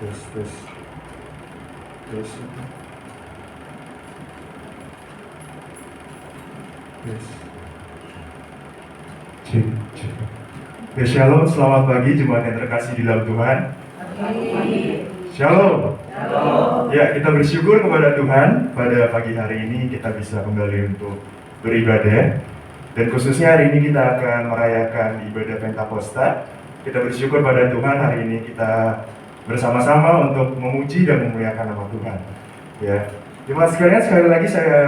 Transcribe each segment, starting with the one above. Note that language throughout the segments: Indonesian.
tes tes tes cek cek. Ya, shalom, selamat pagi jemaat yang terkasih di dalam Tuhan. Shalom. Ya, kita bersyukur kepada Tuhan pada pagi hari ini kita bisa kembali untuk beribadah. Dan khususnya hari ini kita akan merayakan ibadah Pentakosta. Kita bersyukur pada Tuhan hari ini kita bersama-sama untuk memuji dan memuliakan nama Tuhan. Ya, jemaat sekalian, sekali lagi saya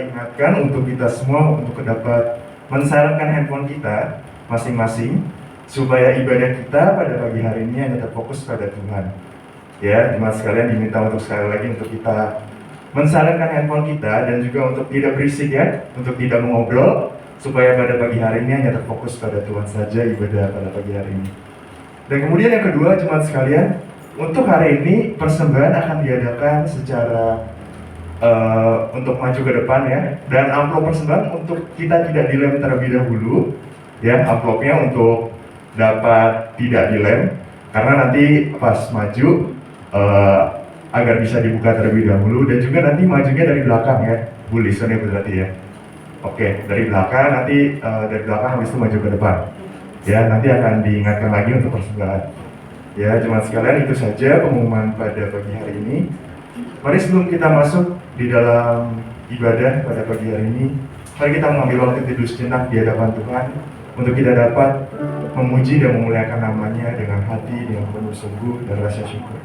ingatkan untuk kita semua untuk dapat mensarankan handphone kita masing-masing supaya ibadah kita pada pagi hari ini hanya terfokus pada Tuhan. Ya, jemaat sekalian diminta untuk sekali lagi untuk kita mensarankan handphone kita dan juga untuk tidak berisik ya, untuk tidak mengobrol, supaya pada pagi hari ini hanya terfokus pada Tuhan saja ibadah pada pagi hari ini. Dan kemudian yang kedua, jemaat sekalian, untuk hari ini persembahan akan diadakan secara untuk maju ke depan ya. Dan amplop persembahan untuk kita tidak dilem terlebih dahulu ya, amplopnya untuk dapat tidak dilem karena nanti pas maju agar bisa dibuka terlebih dahulu. Dan juga nanti majunya dari belakang ya, Bu Lison ya berarti ya. Oke, dari belakang nanti dari belakang habis itu maju ke depan. Ya, nanti akan diingatkan lagi untuk persembahan. Ya, jemaat sekalian, itu saja pengumuman pada pagi hari ini. Mari sebelum kita masuk di dalam ibadah pada pagi hari ini, mari kita mengambil waktu tidur sejenak di hadapan Tuhan untuk kita dapat memuji dan memuliakan namanya dengan hati yang penuh sungguh dan rasa syukur.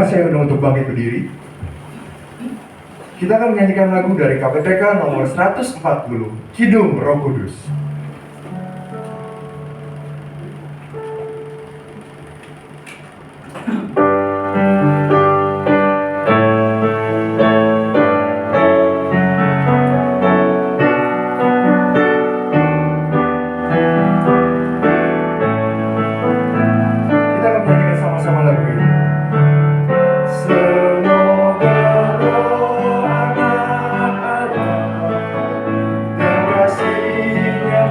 Saya undang untuk bangkit berdiri. Kita akan menyanyikan lagu dari KPTK nomor 140, Kidung Roh Kudus. Semoga roh anak Allah terkasihnya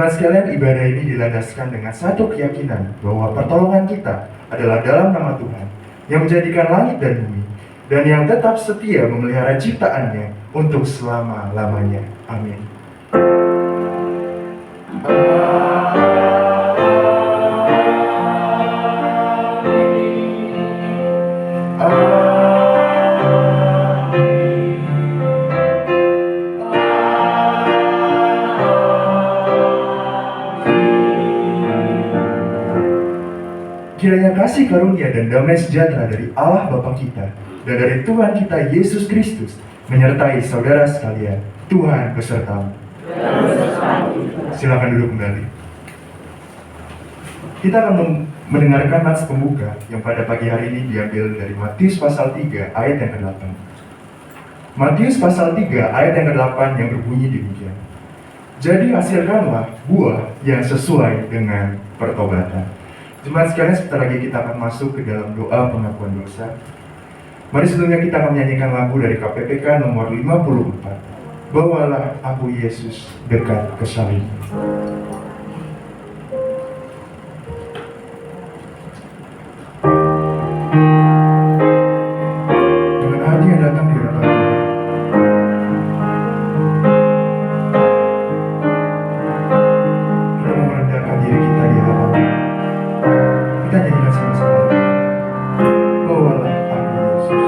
Jemaat sekalian, ibadah ini dilandaskan dengan satu keyakinan bahwa pertolongan kita adalah dalam nama Tuhan yang menjadikan langit dan bumi dan yang tetap setia memelihara ciptaannya untuk selama-lamanya. Amin. Kiranya kasih karunia dan damai sejahtera dari Allah Bapa kita dan dari Tuhan kita Yesus Kristus menyertai saudara sekalian. Tuhan besertamu. Silakan duduk kembali. Kita akan mendengarkan nats pembuka yang pada pagi hari ini diambil dari Matius pasal 3 ayat yang ke-8. Matius pasal 3 ayat yang ke-8 yang berbunyi demikian. Jadi hasilkanlah buah yang sesuai dengan pertobatan. Jemaat sekalian, sebentar lagi kita akan masuk ke dalam doa pengakuan dosa. Mari sebelumnya kita akan menyanyikan lagu dari KPPK nomor 54. Bawalah aku Yesus dekat ke salib. Dengan hati yang datang di hadapan Tuhan, kita merendahkan diri kita di hadapan Tuhan. Kita nyanyikan sama-sama. Bawalah aku Yesus.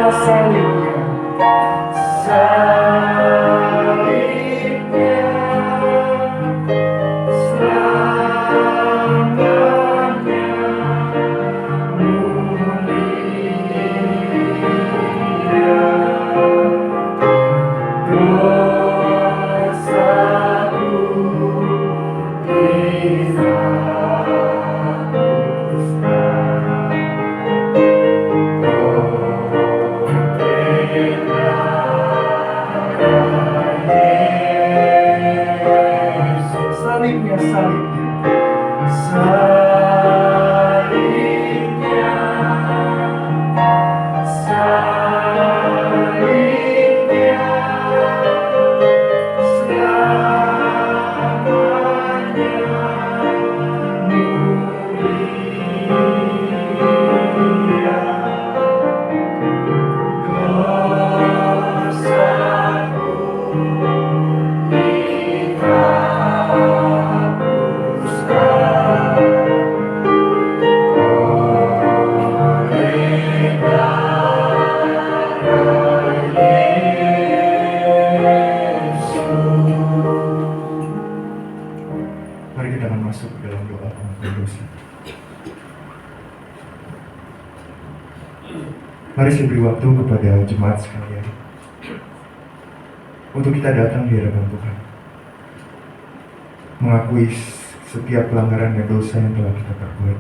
salibnya, salibnya, selamanya mulia. Dosaku salibnya, salibnya, salibnya, selamanya mulia. Dosaku dihapuskan oleh darah Yesus. Mari kita akan masuk ke dalam doa pengakuan dosa. Mari saya beri waktu kepada jemaat sekalian untuk kita datang di hadapan Tuhan, mengakui setiap pelanggaran dan dosa yang telah kita perbuat.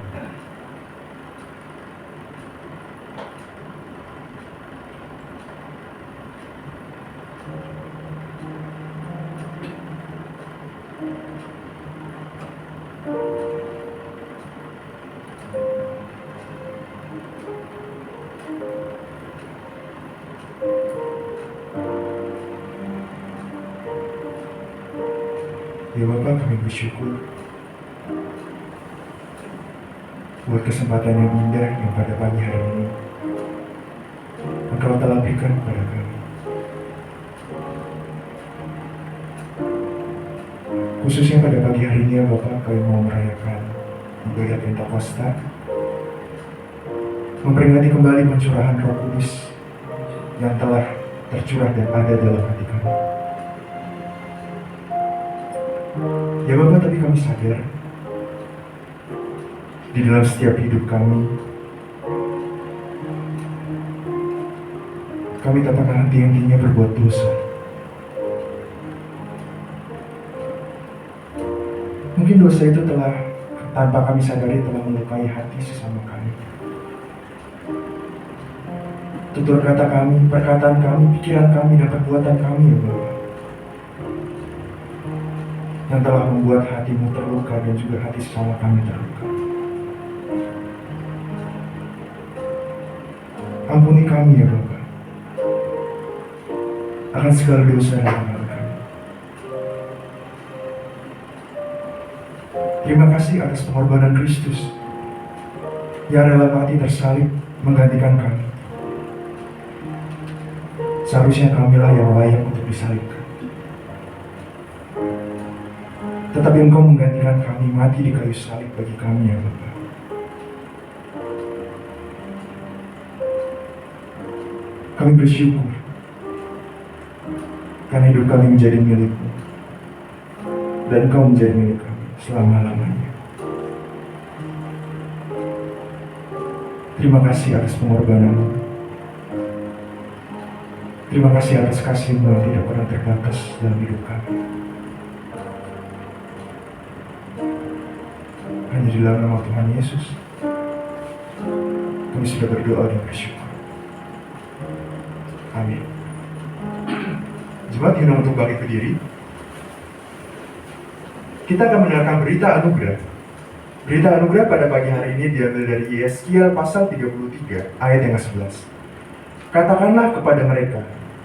Ya Bapak, kami bersyukur buat kesempatan yang indah yang pada pagi hari ini Engkau telah berikan kepada kami. Khususnya pada pagi hari ini ya Bapak, kami mau merayakan ibadah Pentakosta, memperingati kembali pencurahan Roh Kudus yang telah tercurah dan ada dalam hati kami. Ya Bapak, tapi kami sadar di dalam setiap hidup kami tak pernah henti-hentinya berbuat dosa. Mungkin dosa itu telah tanpa kami sadari telah melukai hati sesama kami. Tutur kata kami, perkataan kami, pikiran kami, dan perbuatan kami ya Bapak, yang telah membuat hatimu terluka dan juga hati sesama kami terluka. Ampuni kami ya Bapak akan segala dosa dan kesalahan kami. Terima kasih atas pengorbanan Kristus yang rela mati tersalib menggantikan kami. Seharusnya kamilah yang layak untuk disalibkan, tetapi Engkau menggantikan kami mati di kayu salib bagi kami ya Bapa. Kami bersyukur karena hidup kami menjadi milik-Mu dan Engkau menjadi milik kami selama-lamanya. Terima kasih atas pengorbanan-Mu. Terima kasih atas kasih-Mu yang tidak pernah terbatas dalam hidup kami. Hanya di dalam nama Tuhan Yesus kami sudah berdoa dan bersyukur. Amin. Jemaat diundang untuk bangkit berdiri. Kita akan mendengarkan berita anugerah. Berita anugerah pada pagi hari ini diambil dari Yeskiel pasal 33 ayat yang ke-11. Katakanlah kepada mereka,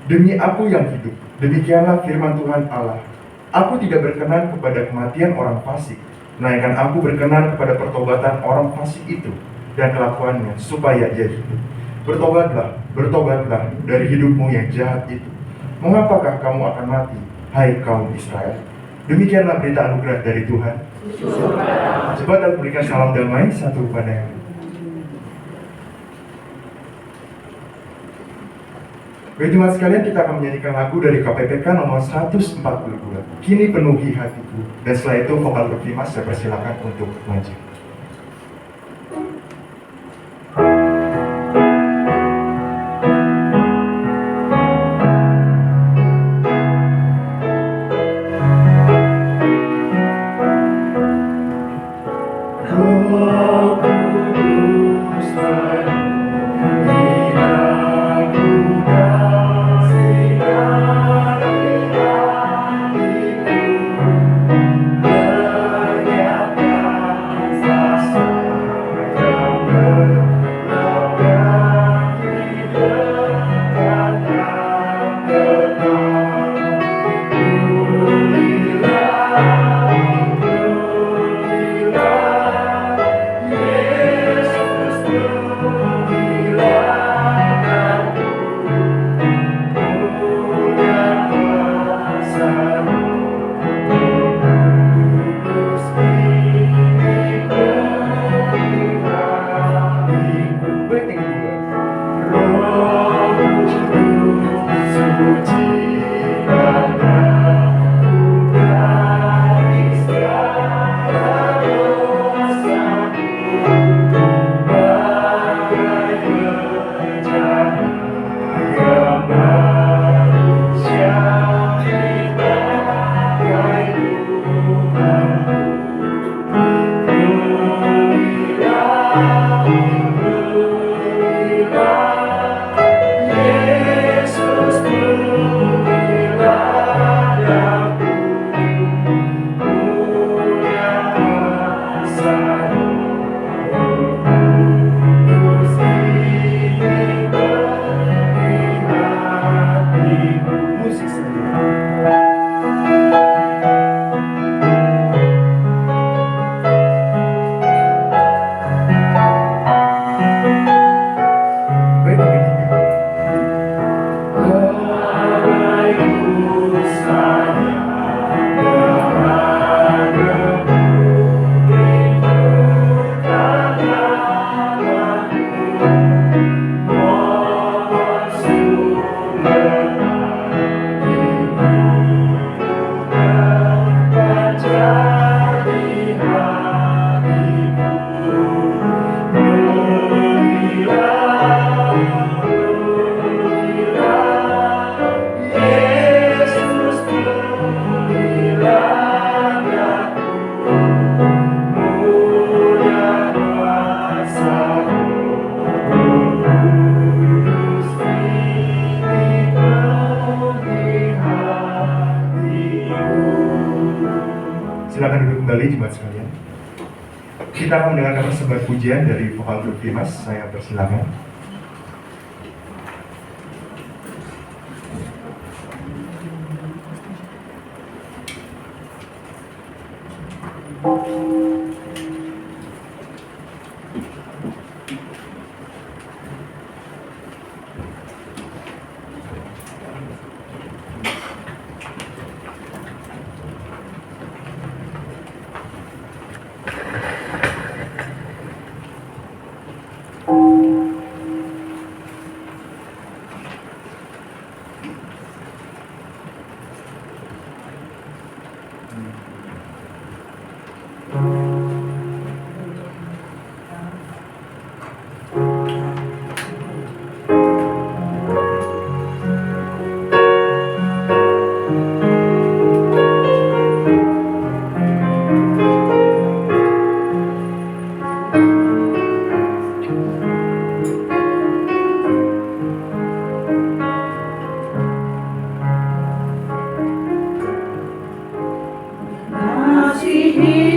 demi Aku yang hidup, demikianlah firman Tuhan Allah. Aku tidak berkenan kepada kematian orang fasik, melainkan Aku berkenan kepada pertobatan orang fasik itu dan kelakuannya, supaya ia hidup. Bertobatlah, bertobatlah dari hidupmu yang jahat itu. Mengapakah kamu akan mati, hai kaum Israel? Demikianlah berita anugerah dari Tuhan. Coba kita berikan salam damai satu kepada yang lain. Baik jemaat sekalian, kita akan menyanyikan lagu dari KPPK nomor 142, Kini Penuhi Hatiku. Dan setelah itu vokal grup Dimas saya persilakan untuk maju. Silakan duduk kembali jemaat sekalian. Kita akan mendengarkan persembahan pujian dari vokal grup Dimas. Saya persilakan. Mengasihi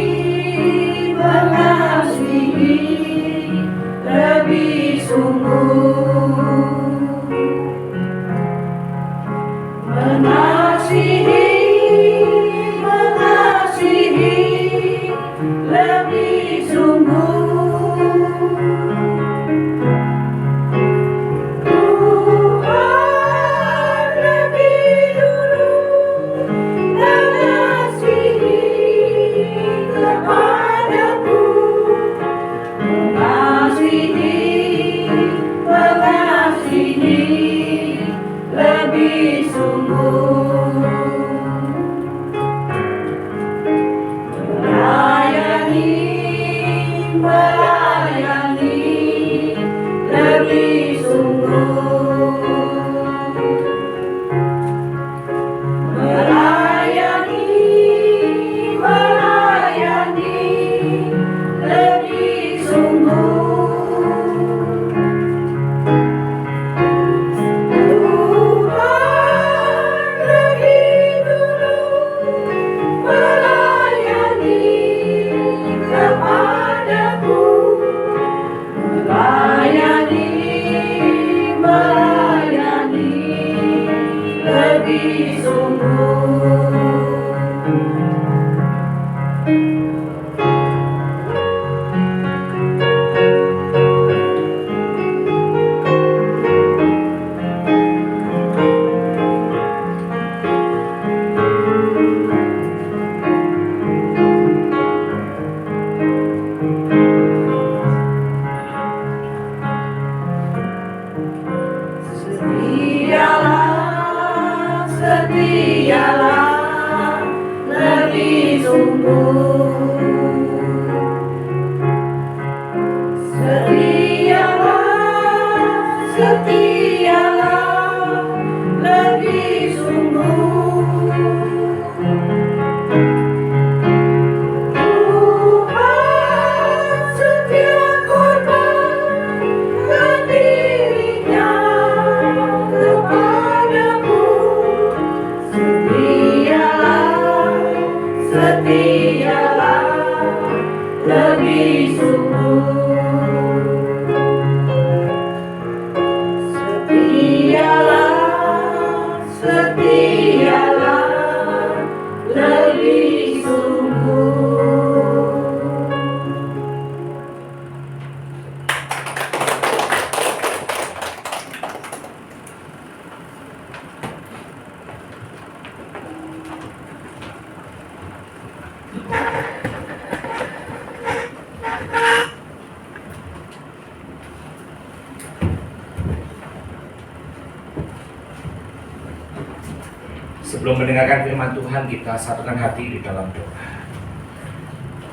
Sebelum mendengarkan firman Tuhan, kita satukan hati di dalam doa.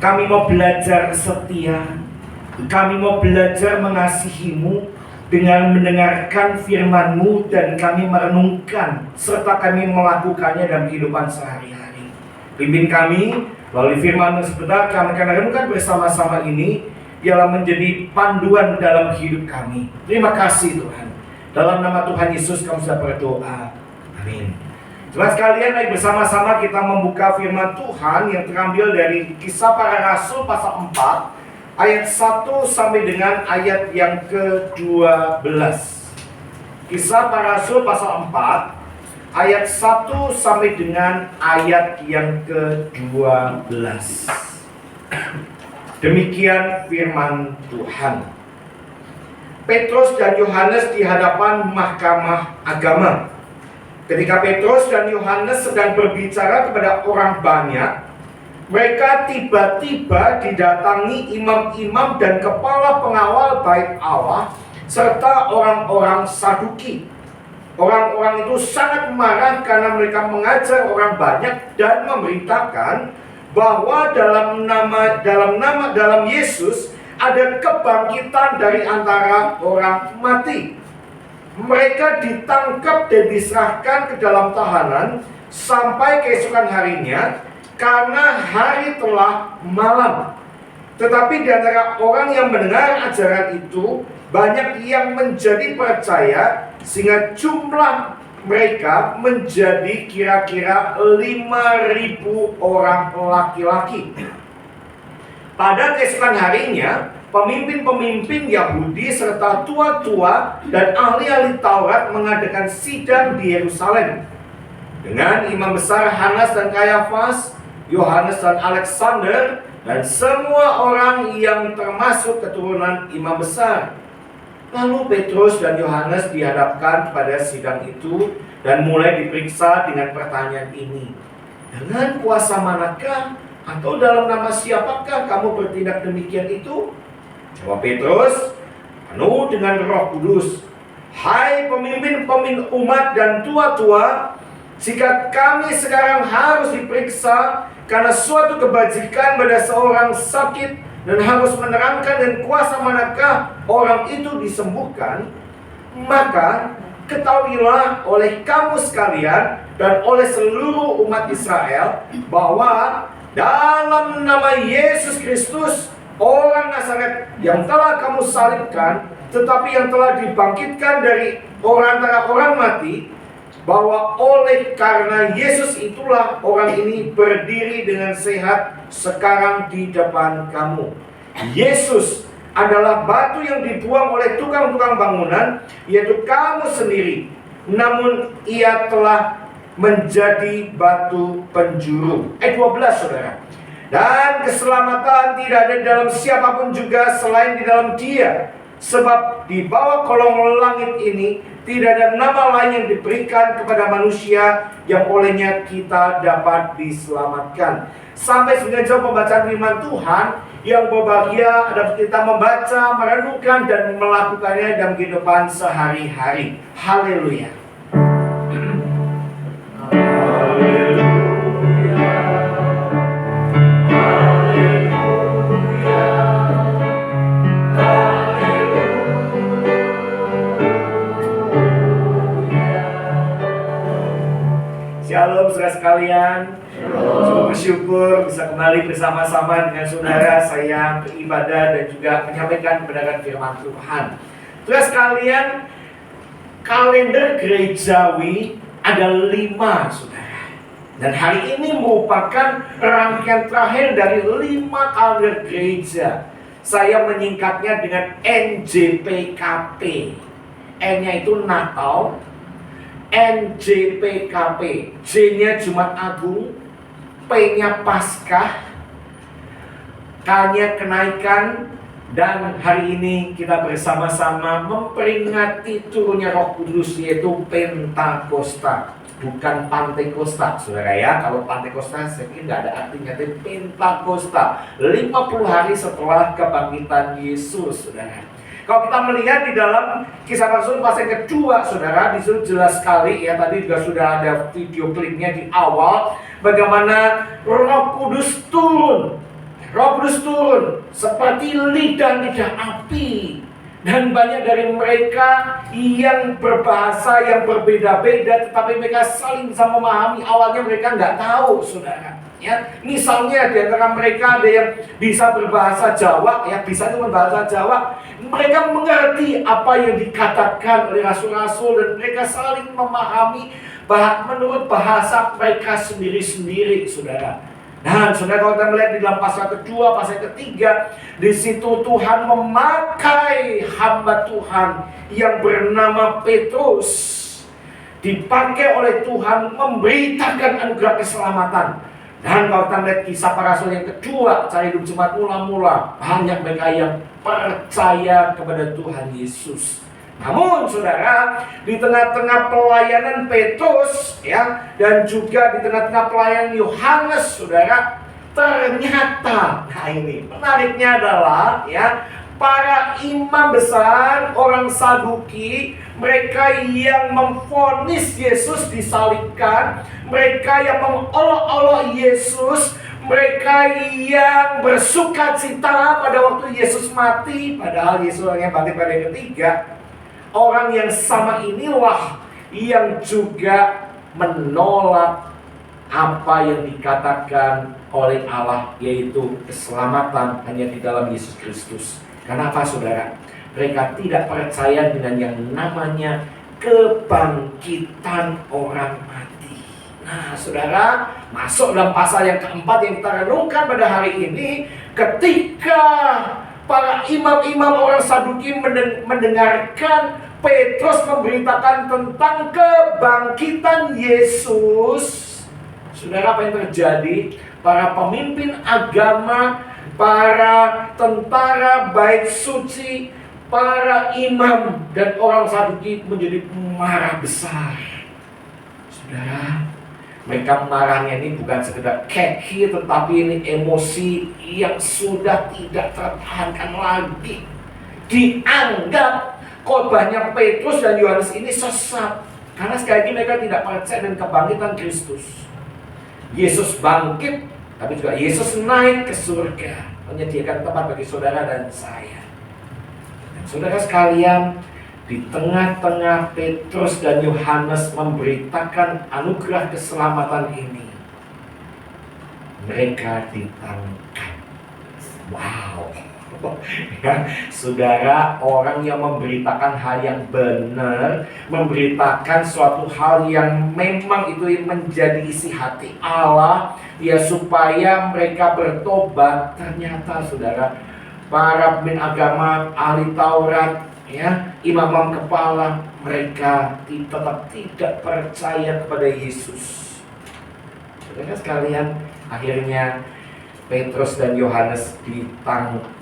Kami mau belajar setia, kami mau belajar mengasihi-Mu dengan mendengarkan firman-Mu, dan kami merenungkan serta kami melakukannya dalam kehidupan sehari-hari. Pimpin kami melalui firman-Mu sebentar, kami akan renungkan bersama-sama ini, biarlah menjadi panduan dalam hidup kami. Terima kasih Tuhan. Dalam nama Tuhan Yesus kami sudah berdoa. Amin. Teman sekalian, mari bersama-sama kita membuka firman Tuhan yang terambil dari Kisah Para Rasul pasal 4 ayat 1 sampai dengan ayat yang ke-12. Kisah Para Rasul pasal 4 ayat 1 sampai dengan ayat yang ke-12. Demikian firman Tuhan. Petrus dan Yohanes di hadapan mahkamah agama. Ketika Petrus dan Yohanes sedang berbicara kepada orang banyak, mereka tiba-tiba didatangi imam-imam dan kepala pengawal bait Allah serta orang-orang Saduki. Orang-orang itu sangat marah karena mereka mengajar orang banyak dan memerintahkan bahwa dalam Yesus ada kebangkitan dari antara orang mati. Mereka ditangkap dan diserahkan ke dalam tahanan sampai keesokan harinya karena hari telah malam. Tetapi di antara orang yang mendengar ajaran itu, banyak yang menjadi percaya sehingga jumlah mereka menjadi kira-kira 5.000 orang laki-laki. Pada keesokan harinya, pemimpin-pemimpin Yahudi serta tua-tua dan ahli-ahli Taurat mengadakan sidang di Yerusalem dengan imam besar Hanas dan Kayafas, Yohanes dan Alexander, dan semua orang yang termasuk keturunan imam besar. Lalu Petrus dan Yohanes dihadapkan pada sidang itu dan mulai diperiksa dengan pertanyaan ini. Dengan kuasa manakah atau dalam nama siapakah kamu bertindak demikian itu? Jawab Petrus, penuh dengan Roh Kudus. Hai pemimpin-pemimpin umat dan tua-tua, jika kami sekarang harus diperiksa karena suatu kebajikan pada seorang sakit dan harus menerangkan dan kuasa manakah orang itu disembuhkan, maka ketahuilah oleh kamu sekalian dan oleh seluruh umat Israel bahwa dalam nama Yesus Kristus, orang Nazaret yang telah kamu salibkan, tetapi yang telah dibangkitkan dari antara orang mati, bahwa oleh karena Yesus itulah orang ini berdiri dengan sehat sekarang di depan kamu. Yesus adalah batu yang dibuang oleh tukang-tukang bangunan, yaitu kamu sendiri. Namun ia telah menjadi batu penjuru. Ayat 12, saudara. Dan keselamatan tidak ada dalam siapapun juga selain di dalam Dia. Sebab di bawah kolong langit ini tidak ada nama lain yang diberikan kepada manusia yang olehnya kita dapat diselamatkan. Sampai sebenarnya pembacaan firman Tuhan yang berbahagia adalah kita membaca, merenungkan, dan melakukannya dalam kehidupan sehari-hari. Haleluya. Shalom saudara sekalian. Sungguh bersyukur bisa kembali bersama-sama dengan saudara saya beribadah dan juga menyampaikan kebenaran firman Tuhan. Saudara sekalian, kalender gerejawi ada 5, saudara. Dan hari ini merupakan rangkaian terakhir dari 5 kalender gereja. Saya menyingkatnya dengan NJPKP. N-nya itu Natal, NJPKP, J-nya Jumat Agung, P-nya Paskah, K-nya kenaikan, dan hari ini kita bersama-sama memperingati turunnya Roh Kudus, yaitu Pentakosta, bukan Pantekosta, saudara ya. Kalau Pantekosta saya pikir nggak ada artinya, tapi Pentakosta, 50 hari setelah kebangkitan Yesus, saudara. Kalau kita melihat di dalam Kisah Rasul pasal yang kedua, saudara, di situ jelas sekali ya, tadi juga sudah ada video klipnya di awal, bagaimana Roh Kudus turun. Roh Kudus turun seperti lidah-lidah api. Dan banyak dari mereka yang berbahasa yang berbeda-beda, tetapi mereka saling bisa memahami. Awalnya mereka nggak tahu, saudara. Ya, misalnya di antara mereka ada yang bisa berbahasa Jawa, ya bisa cuma bahasa Jawa. Mereka mengerti apa yang dikatakan oleh rasul-rasul dan mereka saling memahami menurut bahasa mereka sendiri-sendiri, saudara. Dan saudara, kalau kita melihat di dalam pasal kedua, pasal ketiga, di situ Tuhan memakai hamba Tuhan yang bernama Petrus, dipakai oleh Tuhan memberitakan anugerah keselamatan. Dan kalau kita melihat Kisah Para Rasul yang kedua, cari hidup Jumat mula-mula, banyak mereka yang percaya kepada Tuhan Yesus. Namun saudara, di tengah-tengah pelayanan Petrus ya, dan juga di tengah-tengah pelayanan Yohanes, saudara, ternyata, nah ini menariknya adalah ya, para imam besar, orang Saduki, mereka yang memvonis Yesus disalibkan, mereka yang mengolok-olok Yesus, mereka yang bersuka cita pada waktu Yesus mati, padahal Yesus hanya bangkit pada yang ketiga. Orang yang sama inilah yang juga menolak apa yang dikatakan oleh Allah, yaitu keselamatan hanya di dalam Yesus Kristus. Kenapa, saudara? Mereka tidak percaya dengan yang namanya kebangkitan orang mati. Nah, saudara, masuk dalam pasal yang keempat yang kita renungkan pada hari ini, ketika para imam-imam orang Saduki mendengarkan Petrus memberitakan tentang kebangkitan Yesus. Saudara, apa yang terjadi? Para pemimpin agama, para tentara bait suci, para imam dan orang Saduki menjadi marah besar. Saudara, mereka marahnya ini bukan sekedar keki, tetapi ini emosi yang sudah tidak tertahankan lagi. Dianggap Khotbahnya Petrus dan Yohanes ini sesat. Karena sekali lagi mereka tidak percaya dengan kebangkitan Kristus. Yesus bangkit, tapi juga Yesus naik ke surga, menyediakan tempat bagi saudara dan saya. Dan saudara sekalian, di tengah-tengah Petrus dan Yohanes memberitakan anugerah keselamatan ini, mereka ditangkap. Wow. Ya, saudara, orang yang memberitakan hal yang benar, memberitakan suatu hal yang memang itu menjadi isi hati Allah, ya, supaya mereka bertobat. Ternyata saudara, para pemimpin agama, ahli Taurat, ya, imam kepala, mereka tetap tidak percaya kepada Yesus. Saudara sekalian, akhirnya Petrus dan Yohanes ditangkap.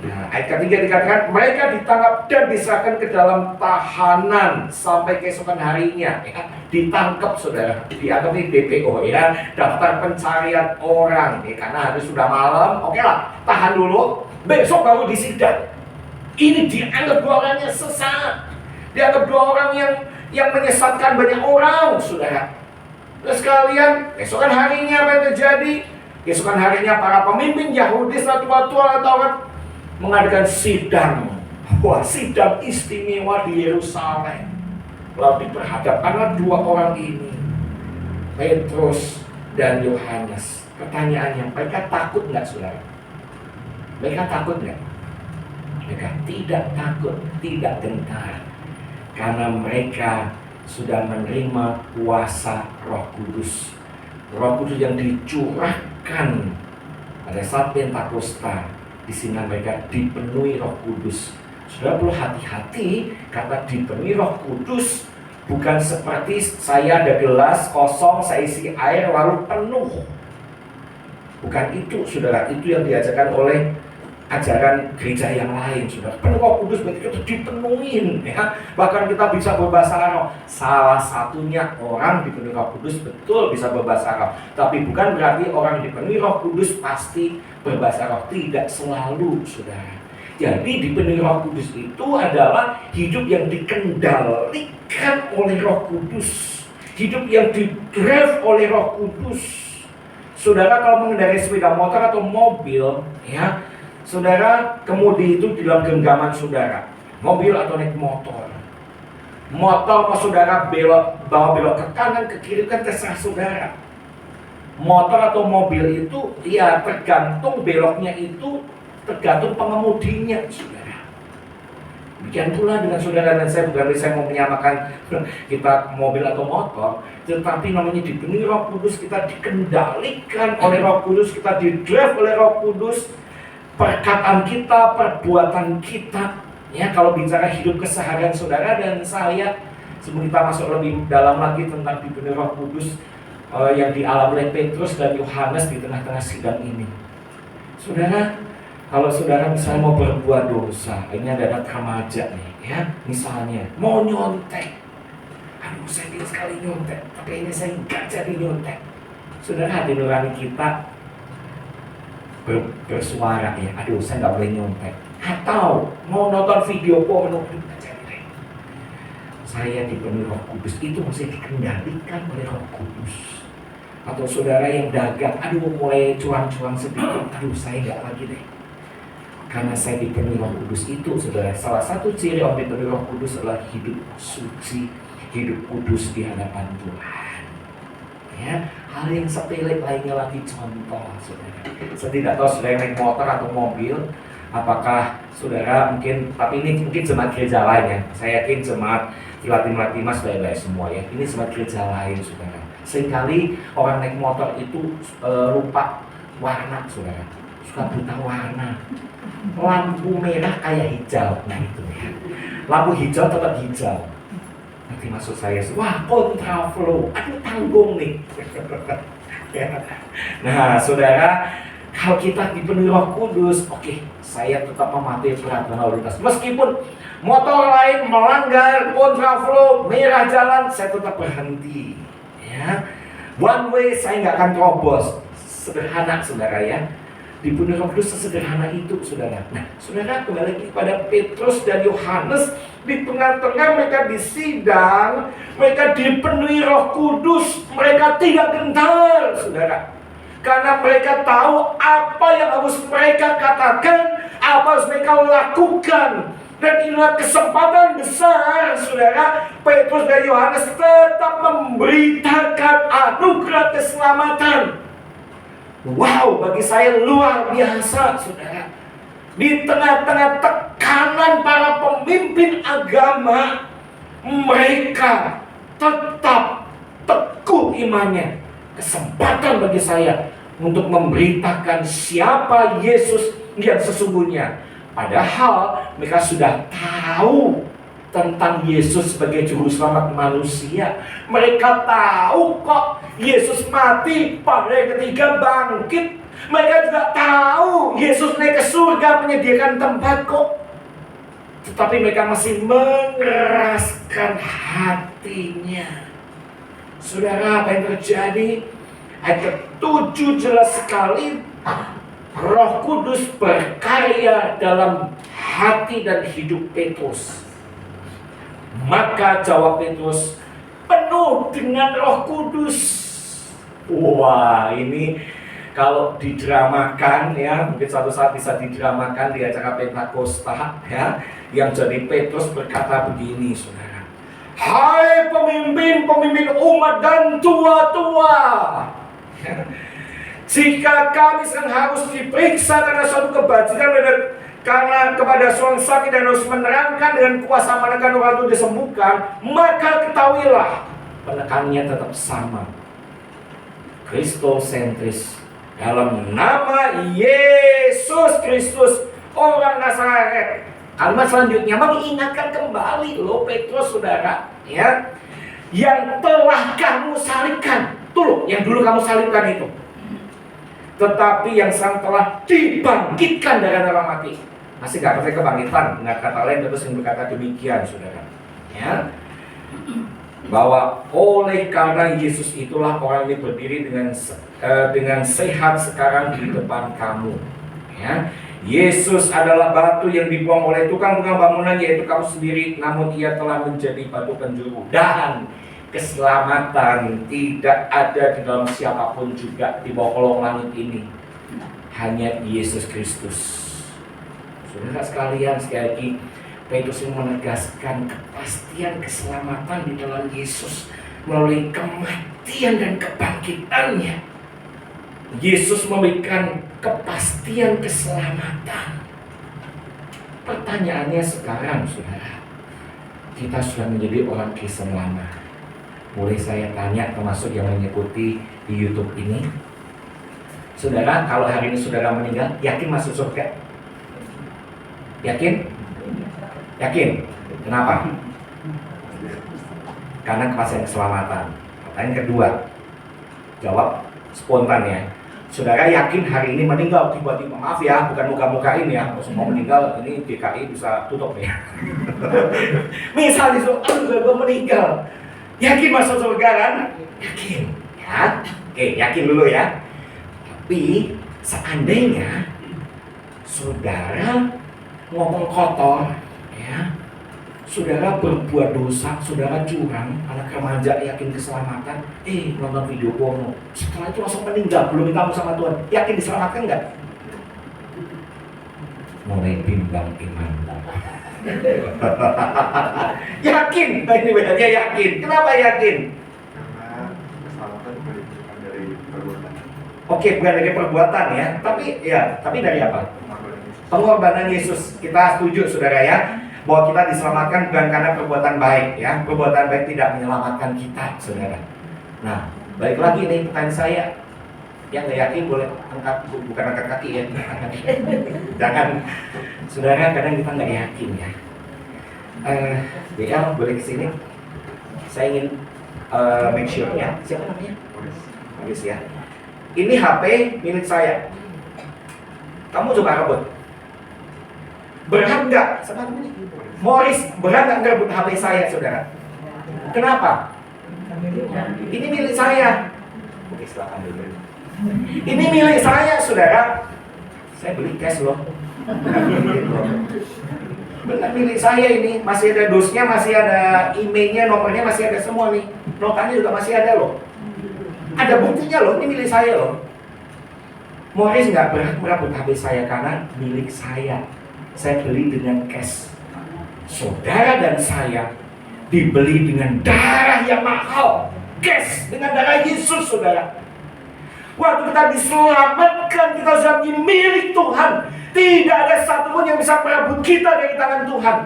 Nah, ayat ketiga dikatakan mereka ditangkap dan diserahkan ke dalam tahanan sampai keesokan harinya. Ya, ditangkap saudara, dianggap ini DPO, ya, daftar pencarian orang, ya, karena hari sudah malam. Oke lah, tahan dulu, besok baru disidang. Ini dianggap dua orang yang sesat, dianggap dua orang yang menyesatkan banyak orang, saudara. Terus sekalian, keesokan harinya apa yang terjadi? Keesokan harinya para pemimpin Yahudi tua-tua Taurat mengadakan sidang. Wah, sidang istimewa di Yerusalem. Lalu diperhadapkanlah dua orang ini, Petrus dan Yohanes. Pertanyaannya, mereka takut nggak, saudara? Mereka takut nggak? Mereka tidak takut, tidak gentar, karena mereka sudah menerima kuasa Roh Kudus. Roh Kudus yang dicurahkan pada saat Pentakosta. Di sini mereka dipenuhi Roh Kudus. Sudah perlu hati-hati, kata dipenuhi Roh Kudus bukan seperti saya ada gelas kosong, saya isi air lalu penuh. Bukan itu, saudara. Itu yang diajarkan oleh ajaran gereja yang lain, saudara. Penuh Roh Kudus berarti kita dipenuhin, ya. Bahkan kita bisa berbahasa Arab. Salah satunya orang dipenuhi Roh Kudus betul bisa berbahasa Arab. Tapi bukan berarti orang dipenuhi Roh Kudus pasti berbahasa Arab. Tidak selalu, saudara. Jadi dipenuhi Roh Kudus itu adalah hidup yang dikendalikan oleh Roh Kudus, hidup yang di-drive oleh Roh Kudus. Saudara kalau mengendarai sepeda motor atau mobil, ya, saudara, kemudi itu di dalam genggaman saudara, mobil atau naik motor. Motor pas saudara belok ke kanan, ke kiri, kan terserah saudara. Motor atau mobil itu, ya, tergantung beloknya itu, tergantung pengemudinya, saudara. Demikian pula dengan saudara dan saya, bukan saya mau menyamakan kita mobil atau motor, tetapi namanya dipenuhi Roh Kudus, kita dikendalikan oleh Roh Kudus, kita di-drive oleh Roh Kudus. Perkataan kita, perbuatan kita, ya, kalau bicara hidup keseharian saudara dan saya, sebelum kita masuk lebih dalam lagi tentang dipenuhi Roh Kudus yang dialami oleh Petrus dan Yohanes di tengah-tengah sidang ini. Saudara, kalau saudara misalnya mau berbuat dosa, ini ada anak remaja nih, ya, misalnya mau nyontek, aduh saya ingin sekali nyontek, tapi ini saya nggak jadi nyontek. Saudara, hati nurani kita bersuara, ya, aduh saya nggak boleh nyontek. Atau mau nonton video porno, nggak jadi. Saya dipenuhi Roh Kudus, itu masih dikendalikan oleh Roh Kudus. Atau saudara yang dagang, aduh mulai cuan-cuan sedikit, aduh saya nggak lagi deh, karena saya dipenuhi Roh Kudus. Itu saudara, salah satu ciri orang dipenuhi Roh Kudus adalah hidup suci, hidup kudus di hadapan Tuhan. Ya, hal yang sepele lainnya lagi contoh, saudara. Saya tidak tahu saudara naik motor atau mobil, apakah saudara mungkin, tapi ini mungkin jemaat gereja lain, ya. Saya yakin jemaat Filatim baik-baik semua, ya. Ini jemaat gereja lain, saudara. Seringkali orang naik motor itu lupa warna, saudara. Suka buta warna. Lampu merah kayak hijau, nah itu, ya. Lampu hijau tetap hijau. Nanti maksud saya, wah kontraflow, aduh tanggung nih. Nah saudara, kalau kita dipenuhi Roh Kudus, oke, saya tetap mematuhi peraturan lalu lintas. Meskipun motor lain melanggar kontraflow, merah jalan, saya tetap berhenti. Ya, one way saya nggak akan terobos. Sederhana saudara, ya. Dipenuhi Roh Kudus sesederhana itu, saudara. Nah, saudara, kembali lagi kepada Petrus dan Yohanes. Di tengah-tengah mereka disidang, mereka dipenuhi Roh Kudus, mereka tidak gentar, saudara. Karena mereka tahu apa yang harus mereka katakan, apa harus mereka lakukan. Dan inilah kesempatan besar, saudara. Petrus dan Yohanes tetap memberitakan anugerah keselamatan. Wow, bagi saya luar biasa, saudara. Di tengah-tengah tekanan para pemimpin agama, mereka tetap teguh imannya. Kesempatan bagi saya untuk memberitakan siapa Yesus yang sesungguhnya. Padahal mereka sudah tahu tentang Yesus sebagai juru selamat manusia. Mereka tahu kok Yesus mati, pada hari ketiga bangkit. Mereka juga tahu Yesus naik ke surga menyediakan tempat kok. Tetapi mereka masih mengeraskan hatinya. Saudara, apa yang terjadi? Ayat 7 jelas sekali. Roh Kudus berkarya dalam hati dan hidup Petrus. Maka jawab Petrus, penuh dengan Roh Kudus. Wah, ini kalau didramakan ya, mungkin suatu saat bisa didramakan di acara Pentakosta ya, yang jadi Petrus berkata begini, saudara. Hai pemimpin umat dan tua-tua, jika kami sedang harus diperiksa karena suatu kebajikan dan karena kepada seorang sakit dan harus menerangkan dengan kuasa manakah orang itu disembuhkan, maka ketahuilah penekanannya tetap sama, kristosentris, dalam nama Yesus Kristus orang Nazaret. Kalimat selanjutnya mengingatkan kembali loh Petrus, saudara, ya, yang telah kamu salibkan. Tuh loh, yang dulu kamu salibkan itu, tetapi yang sekarang telah dibangkitkan dari orang mati. Masih gak percaya kebangkitan? Nggak kata lain terus yang berkata demikian, saudara, ya, bahwa oleh karena Yesus itulah orang ini berdiri dengan sehat sekarang di depan kamu, ya. Yesus adalah batu yang dibuang oleh tukang bangunan, yaitu kamu sendiri, namun ia telah menjadi batu penjuru. Dan keselamatan tidak ada di dalam siapapun juga di bawah kolong langit ini, hanya Yesus Kristus. Saudara sekalian, sekali lagi Petrus menegaskan kepastian keselamatan di dalam Yesus melalui kematian dan kebangkitannya. Yesus memberikan kepastian keselamatan. Pertanyaannya sekarang, saudara, kita sudah menjadi orang Kristen lama. Boleh saya tanya, termasuk yang mengikuti di YouTube ini, saudara, kalau hari ini saudara meninggal, yakin masuk surga? Yakin? Yakin? Kenapa? Karena kepastian keselamatan. Pertanyaan kedua, jawab spontan ya. Saudara yakin hari ini meninggal tiba-tiba? Maaf ya, bukan muka-mukain ya. Kalau semua meninggal, ini DKI bisa tutup ya. Misalnya gue meninggal, yakin masuk surga kan? Yakin ya? Oke, yakin dulu ya. Tapi seandainya saudara ngomong kotor ya, saudara berbuat dosa, saudara curang, anak remaja yakin keselamatan, nonton video porno, setelah itu langsung meninggal, belum minta ampun sama Tuhan, yakin diselamatkan nggak? Mulai bimbang iman. Yakin, ini bedanya yakin. Kenapa yakin? Karena keselamatan bukan dari perbuatan. Oke, bukan dari perbuatan ya, tapi dari apa? Pengorbanan Yesus. Kita setuju, saudara ya, bahwa kita diselamatkan bukan karena perbuatan baik ya. Perbuatan baik tidak menyelamatkan kita, saudara. Nah, balik lagi nih pertanyaan saya. Yang nggak yakin boleh angkat, bukan angkat kaki ya. Jangan, saudara, kadang kita nggak yakin ya. BL boleh kesini. Saya ingin make sure ya. Siapa namanya? Maris ya. Ini HP milik saya. Kamu coba rebut. Berhak nggak? Siapa namanya? Morris, berhak nggak ngerebut HP saya, saudara? Kenapa? Ini milik saya. Oke, silakan dulu. Ini milik saya, saudara. Saya beli cash loh. Benar, milik saya ini. Masih ada dosnya, masih ada emailnya, nomornya masih ada semua nih. Notanya juga masih ada loh. Ada buktinya loh, ini milik saya loh. Morris nggak berhak merebut HP saya karena milik saya. Saya beli dengan cash. Saudara dan saya dibeli dengan darah yang mahal, cash, dengan darah Yesus, saudara. Waktu kita diselamatkan, kita sudah menjadi milik Tuhan. Tidak ada satupun yang bisa merebut kita dari tangan Tuhan.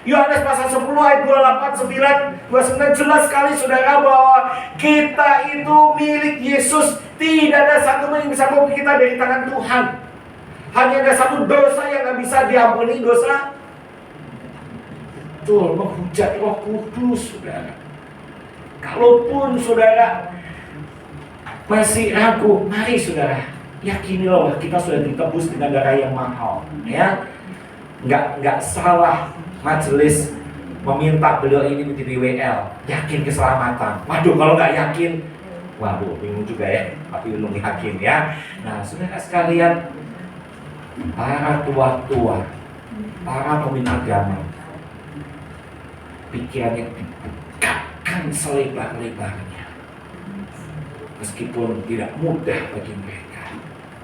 Yohanes pasal 10 ayat 28, 9, 29 jelas sekali saudara bahwa kita itu milik Yesus. Tidak ada satupun yang bisa merebut kita dari tangan Tuhan. Hanya ada satu dosa yang nggak bisa diampuni, dosa betul, menghujat Roh Kudus, saudara. Kalaupun saudara masih ragu, mari saudara, yakinilah kita sudah ditebus dengan darah yang mahal, ya. Nggak salah majelis meminta beliau ini menjadi WL, yakin keselamatan. Waduh, kalau nggak yakin, waduh, bingung juga ya. Tapi belum yakin ya. Nah, saudara sekalian, para tua-tua, para pemimpin agama, pikirannya dibukanya selebar-lebarnya, meskipun tidak mudah bagi mereka.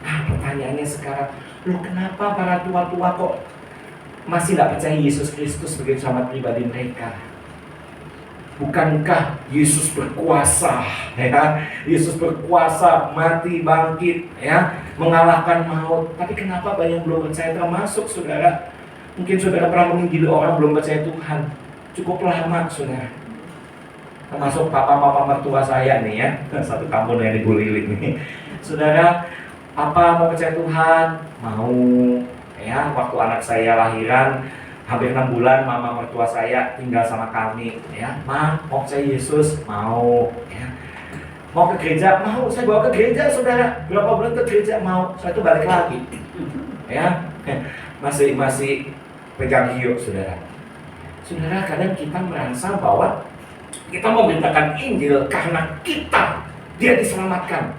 Nah, pertanyaannya sekarang, loh kenapa para tua-tua kok masih tidak percaya Yesus Kristus sebagai selamat pribadi mereka? Bukankah Yesus berkuasa, ya? Yesus berkuasa, mati, bangkit, ya, mengalahkan maut. Tapi kenapa banyak yang belum percaya, termasuk saudara? Mungkin saudara pernah menginjili orang belum percaya Tuhan. Cukup lama, saudara. Termasuk papa mama mertua saya nih ya, satu kampung yang di Bulilik nih. Saudara, apa mau percaya Tuhan? Mau, ya. Waktu anak saya lahiran, hampir 6 bulan mama mertua saya tinggal sama kami, ya. Ma, mau percaya Yesus? Mau, ya. Mau ke gereja? Mau, saya bawa ke gereja, saudara. Berapa bulan ke gereja? Mau, saya itu balik lagi, ya. Masih pegang hiup, saudara. Saudara, kadang kita merasa bahwa kita memberitakan Injil karena dia diselamatkan.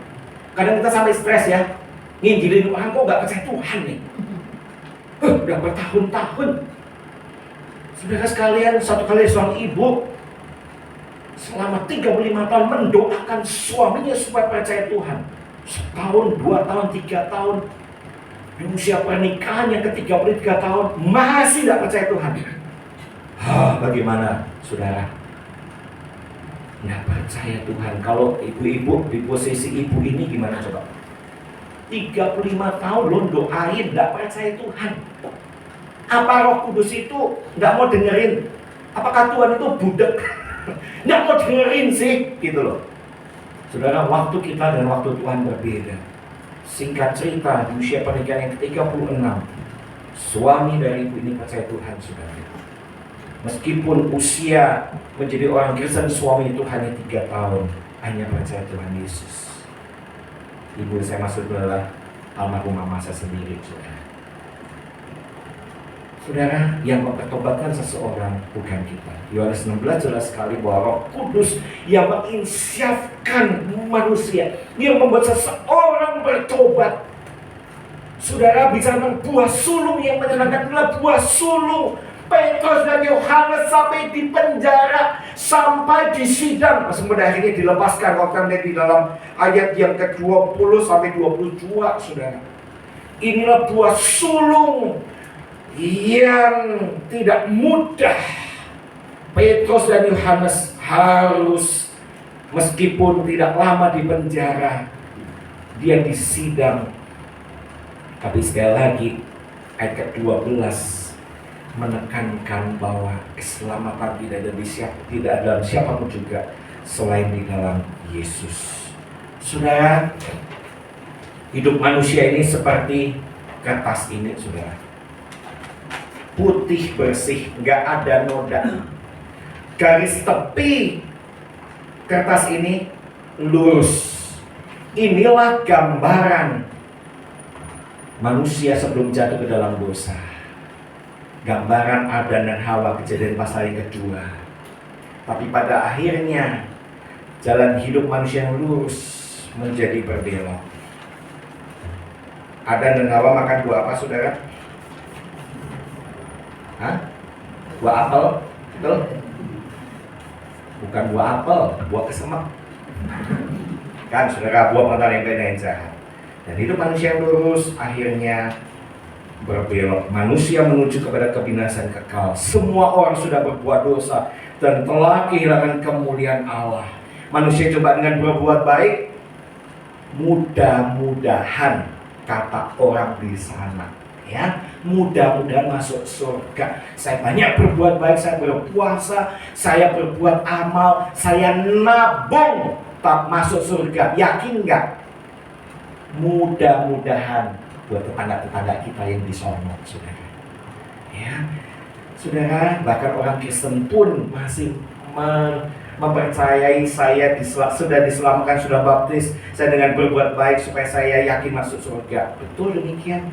Kadang kita sampai stres ya, nginjilin orang kok gak percaya Tuhan nih. Udah bertahun-tahun. Saudara sekalian, satu kali seorang ibu selama 35 tahun mendoakan suaminya supaya percaya Tuhan. Setahun, 2 tahun, 3 tahun. Di usia pernikahan yang ke-33 tahun masih gak percaya Tuhan. Bagaimana saudara? Nggak percaya Tuhan. Kalau ibu-ibu di posisi ibu ini gimana coba? 35 tahun lo doain nggak percaya Tuhan. Apa Roh Kudus itu nggak mau dengerin? Apakah Tuhan itu budek? Nggak mau dengerin sih, gitu loh. Saudara, waktu kita dan waktu Tuhan berbeda. Singkat cerita, di usia pernikahan yang ke-36, suami dari ibu ini percaya Tuhan, saudara. Meskipun usia menjadi orang Kristen, suami itu hanya 3 tahun, hanya percaya Tuhan Yesus. Ibu saya maksud adalah almarhum mama saya sendiri, saudara. Saudara, yang mempertobatkan seseorang bukan kita. Yohanes 16 jelas sekali bahwa Roh Kudus yang menginsyafkan manusia, yang membuat seseorang bertobat. Saudara, bicara tentang buah sulung yang menyenangkan adalah buah sulung. Petrus dan Yohanes sampai di penjara, sampai di sidang, pada akhirnya dilepaskan. Kalau kita melihat di dalam ayat yang ke-20 sampai 22, saudara. Inilah buah sulung yang tidak mudah. Petrus dan Yohanes harus, meskipun tidak lama di penjara, dia disidang. Tapi sekali lagi, ayat ke-12 menekankan bahwa keselamatan tidak ada dalam siapapun juga selain di dalam Yesus. Saudara, hidup manusia ini seperti kertas ini, saudara. Putih bersih, nggak ada noda. Garis tepi kertas ini lurus. Inilah gambaran manusia sebelum jatuh ke dalam dosa. Gambaran Adam dan Hawa, Kejadian pasal yang kedua. Tapi pada akhirnya jalan hidup manusia yang lurus menjadi berbelok. Adam dan Hawa makan buah apa, saudara? Hah? Buah apel? Betul? Bukan buah apel, buah kesemek. Kan, saudara, buah mental yang baik dan jahat. Dan hidup manusia yang lurus akhirnya berbelok. Manusia menuju kepada kebinasan kekal. Semua orang sudah berbuat dosa dan telah kehilangan kemuliaan Allah. Manusia coba dengan berbuat baik, mudah-mudahan kata orang di sana, ya, mudah-mudahan masuk surga. Saya banyak berbuat baik, saya berpuasa, saya berbuat amal, saya nabung, tak masuk surga. Yakin nggak? Mudah-mudahan buat tetangga-tetangga kita yang di sono, saudara. Ya, saudara, bahkan orang Kristen pun masih mempercayai saya sudah diselamatkan, sudah baptis, saya dengan berbuat baik supaya saya yakin masuk surga. Betul demikian?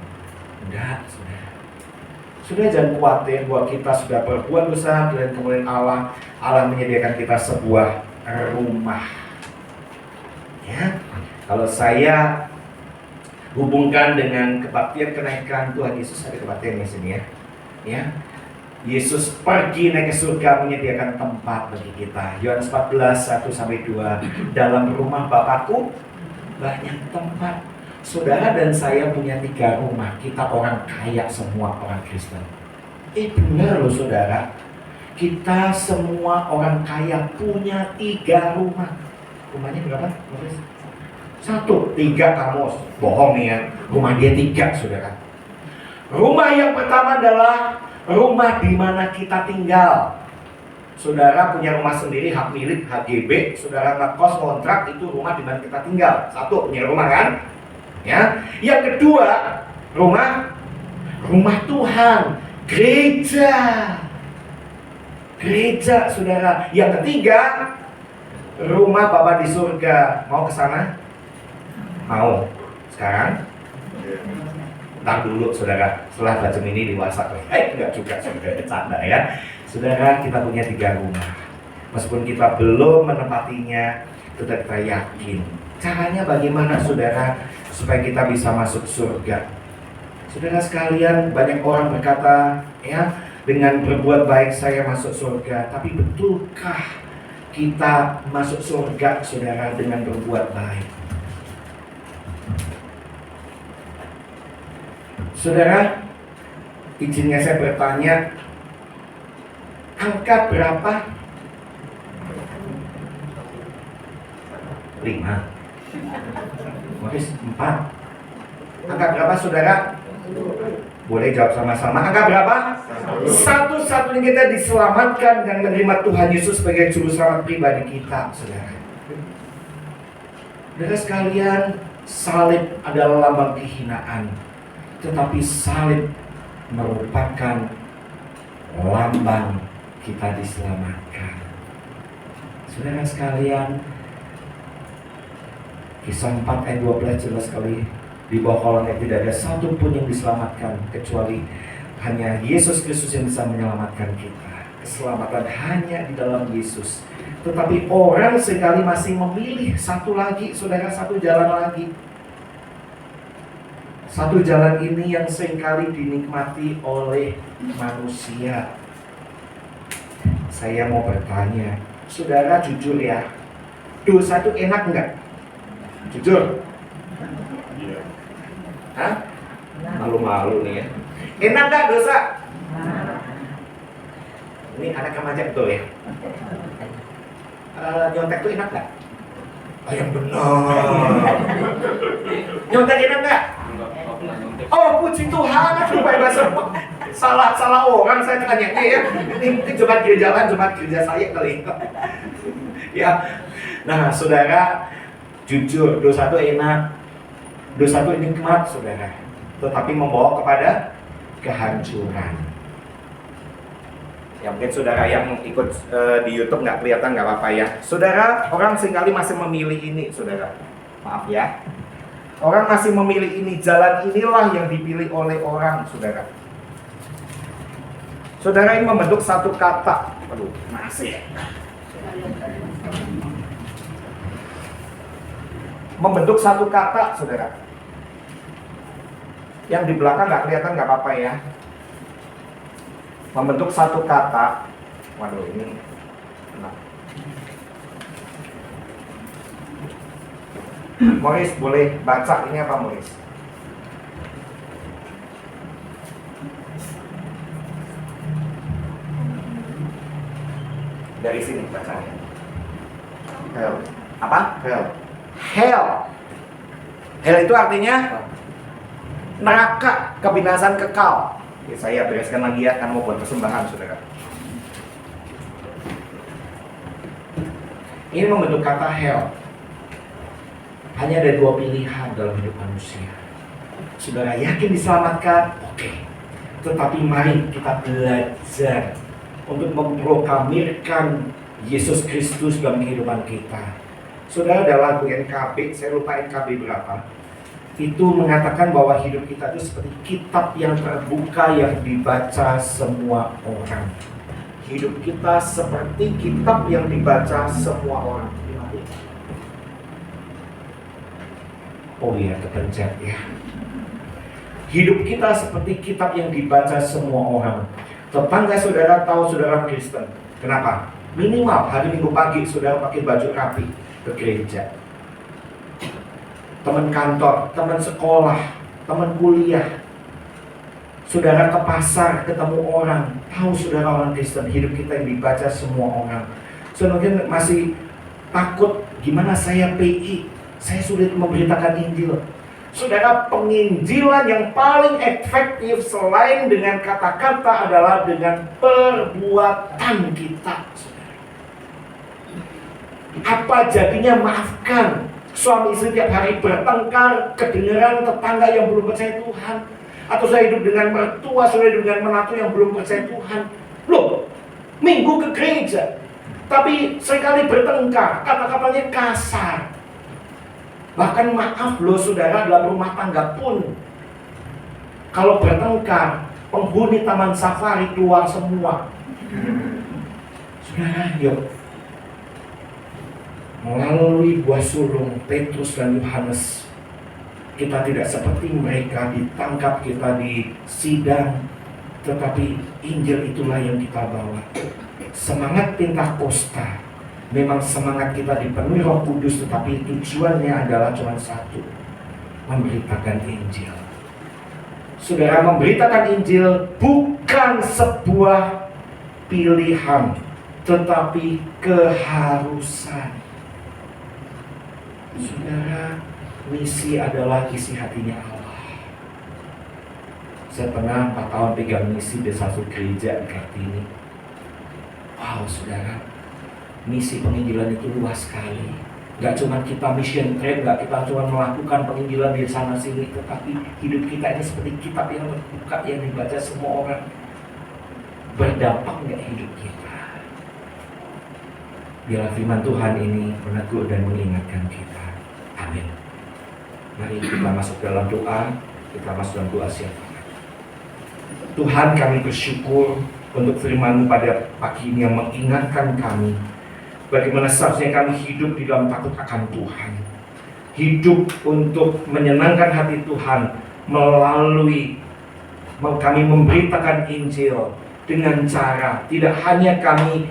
Enggak, saudara. Sudah, jangan khawatir bahwa kita sudah berbuat dosa dan kemudian Allah menyediakan kita sebuah rumah. Ya, kalau saya hubungkan dengan kebaktian kenaikan Tuhan Yesus, ada kebaktian di sini ya. Ya. Yesus pergi naik ke surga menyediakan tempat bagi kita. Yohanes 14:1-2. Dalam rumah Bapakku banyak tempat. Saudara dan saya punya 3 rumah. Kita orang kaya semua, orang Kristen. Benar loh saudara. Kita semua orang kaya punya 3 rumah. Rumahnya berapa? 1, 3 kamu. Bohong nih ya. Rumah dia 3, saudara. Rumah yang pertama adalah rumah di mana kita tinggal. Saudara punya rumah sendiri, hak milik, HGB. Saudara ngekos, kontrak, itu rumah di mana kita tinggal. 1, punya rumah kan? Ya. Yang kedua, rumah Tuhan, gereja. Gereja, saudara. Yang ketiga, rumah Bapa di surga. Mau ke sana? Mau. Sekarang? Ntar dulu saudara, setelah baca ini dewasa. Enggak juga, saudara, bercanda ya. Saudara, kita punya 3 rumah. Meskipun kita belum menempatinya, tetap kita yakin. Caranya bagaimana saudara, supaya kita bisa masuk surga? Saudara sekalian, banyak orang berkata, ya, dengan berbuat baik saya masuk surga. Tapi betulkah kita masuk surga, saudara, dengan berbuat baik? Saudara, izinnya saya bertanya, angka berapa? 5. Mungkin 4. Angka berapa saudara? Boleh jawab sama-sama. Angka berapa? 1. Satu-satunya kita diselamatkan dan menerima Tuhan Yesus sebagai juru selamat pribadi kita, saudara. Saudara sekalian, salib adalah lambang kehinaan. Tetapi salib merupakan lambang kita diselamatkan. Saudara sekalian, Kisah 4:12 jelas sekali. Di bawah kolonnya tidak ada satu pun yang diselamatkan kecuali hanya Yesus Kristus yang bisa menyelamatkan kita. Keselamatan hanya di dalam Yesus. Tetapi orang sekali masih memilih satu lagi, saudara, satu jalan lagi. Satu jalan ini yang seringkali dinikmati oleh manusia. Saya mau bertanya, saudara jujur ya, dosa itu enak enggak? Jujur? Hah? Malu-malu nih ya. Enak enggak dosa? Ini anak remaja betul ya? Nyontek itu enak enggak? Yang benar. Nyontek enak enggak? Oh, puji Tuhan, lupa bahasa salah orang saya tanya ya. Ini Jumat gereja saya kali. Ya. Nah, saudara, jujur, dosa itu enak. Dosa itu nikmat, saudara. Tetapi membawa kepada kehancuran. Ya, mungkin saudara yang ikut di YouTube nggak kelihatan, nggak apa-apa ya. Saudara, orang seringkali masih memilih ini, saudara. Maaf ya. Orang masih memilih ini, jalan inilah yang dipilih oleh orang, saudara. Saudara, ini membentuk satu kata. Aduh, masih. Membentuk satu kata, saudara. Yang di belakang nggak kelihatan nggak apa-apa ya. Membentuk satu kata. Waduh, ini. Nah. Morris boleh baca ini apa, Morris? Dari sini bacanya. Hell. Apa? Hell. Hell. Hell itu artinya neraka, kebinasan kekal. Oke, saya bereskan lagi ya, kan mau buat persembahan, saudara. Ini membentuk kata hell. Hanya ada dua pilihan dalam hidup manusia. Saudara yakin diselamatkan? Oke. Tetapi mari kita belajar untuk memproklamirkan Yesus Kristus dalam kehidupan kita. Saudara, ada lagu NKB, saya lupa NKB berapa, itu mengatakan bahwa hidup kita itu seperti kitab yang terbuka yang dibaca semua orang. Hidup kita seperti kitab yang dibaca semua orang. Oh iya, kepencet ya. Hidup kita seperti kitab yang dibaca semua orang. Tetangga saudara tahu saudara Kristen. Kenapa? Minimal hari Minggu pagi saudara pakai baju rapi ke gereja. Teman kantor, teman sekolah, teman kuliah, saudara ke pasar ketemu orang, tahu saudara orang Kristen. Hidup kita yang dibaca semua orang. Saudara mungkin masih takut, gimana saya PI, saya sulit memberitakan Injil. Saudara, penginjilan yang paling efektif selain dengan kata-kata adalah dengan perbuatan kita. Apa jadinya maafkan? Suami istri tiap hari bertengkar, kedengaran tetangga yang belum percaya Tuhan, atau saya hidup dengan mertua, saya hidup dengan menantu yang belum percaya Tuhan. Loh, minggu ke gereja, tapi seringkali bertengkar, kata-katanya kasar. Bahkan maaf loh saudara, dalam rumah tangga pun kalau bertengkar, penghuni taman safari keluar semua. Saudara, yuk melalui buah sulung Petrus dan Yohanes, kita tidak seperti mereka ditangkap, kita di sidang, tetapi Injil itulah yang kita bawa. Semangat Pentakosta memang semangat kita dipenuhi Roh Kudus, tetapi tujuannya adalah cuma satu, memberitakan Injil. Saudara, memberitakan Injil bukan sebuah pilihan, tetapi keharusan. Saudara, misi adalah isi hatinya Allah. Saya pernah 4 tahun pegang misi di satu gereja di Kartini. Wow, saudara, misi penginjilan itu luas sekali. Gak cuma kita mission trip, gak kita cuma melakukan penginjilan di sana sini, tetapi hidup kita ini seperti kitab yang terbuka yang dibaca semua orang. Berdampak gak hidup kita? Biarlah firman Tuhan ini menegur dan mengingatkan kita. Amin. Mari kita masuk dalam doa. Kita masuk dalam doa siapa? Tuhan, kami bersyukur untuk firman-Mu pada pagi ini yang mengingatkan kami bagaimana seharusnya kami hidup di dalam takut akan Tuhan. Hidup untuk menyenangkan hati Tuhan melalui kami memberitakan Injil dengan cara tidak hanya kami